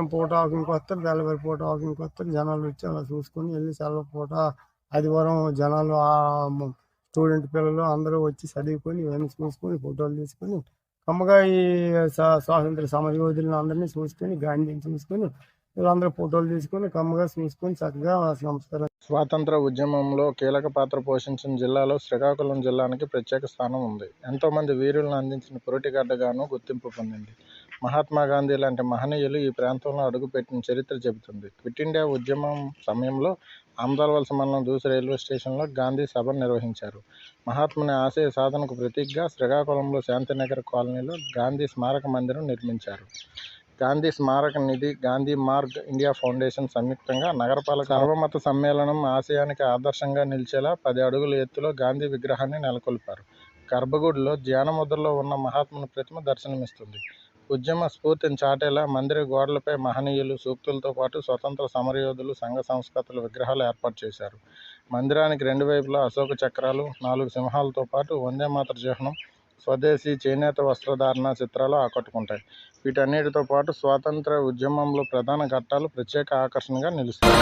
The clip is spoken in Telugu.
మధ్యాహ్నం పూట వాకింగ్కి వస్తారు, తెల్లవారి పూట వాకింగ్కి వస్తారు. జనాలు వచ్చి అలా చూసుకొని వెళ్ళి సెలవు పూట ఆదివారం జనాలు స్టూడెంట్ పిల్లలు అందరూ వచ్చి చదువుకొని ఇవన్నీ చూసుకొని ఫోటోలు తీసుకొని కమ్మగా ఈ స్వాతంత్ర సమరయోధులను అందరినీ చూసుకొని గాంధీని చూసుకొని వీళ్ళందరూ ఫోటోలు తీసుకొని కమ్మగా చూసుకొని చక్కగా నమస్కారం. స్వాతంత్ర ఉద్యమంలో కీలక పాత్ర పోషించిన జిల్లాలో శ్రీకాకుళం జిల్లానికి ప్రత్యేక స్థానం ఉంది. ఎంతోమంది వీరులను అందించిన పురిటిగడ్డగాను గుర్తింపు పొందింది. మహాత్మా గాంధీ లాంటి మహనీయులు ఈ ప్రాంతంలో అడుగుపెట్టిన చరిత్ర చెబుతుంది. క్విట్ ఇండియా ఉద్యమం సమయంలో ఆమదాలవలస మండలం దూసి రైల్వే స్టేషన్లో గాంధీ సభను నిర్వహించారు. మహాత్ముని ఆశయ సాధనకు ప్రతీకగా శ్రీకాకుళంలో శాంతినగర్ కాలనీలో గాంధీ స్మారక మందిరం నిర్మించారు. గాంధీ స్మారక నిధి, గాంధీ మార్గ్ ఇండియా ఫౌండేషన్ సంయుక్తంగా నగరపాలక సర్వమత సమ్మేళనం ఆశయానికి ఆదర్శంగా నిలిచేలా 10 అడుగుల ఎత్తులో గాంధీ విగ్రహాన్ని నెలకొల్పారు. గర్భగుడిలో ధ్యానముద్రలో ఉన్న మహాత్ముని ప్రతిమ దర్శనమిస్తుంది. ఉద్యమ స్ఫూర్తిని చాటేలా మందిర గోడలపై మహనీయులు సూక్తులతో పాటు స్వతంత్ర సమరయోధులు, సంఘ సంస్కర్తల విగ్రహాలు ఏర్పాటు చేశారు. మందిరానికి 2 వైపులా అశోక చక్రాలు, 4 సింహాలతో పాటు వందేమాతర చిహ్నం, స్వదేశీ చేనేత వస్త్రధారణ చిత్రాలు ఆకట్టుకుంటాయి. వీటన్నిటితో పాటు స్వాతంత్ర ఉద్యమంలో ప్రధాన ఘట్టాలు ప్రత్యేక ఆకర్షణగా నిలుస్తాయి.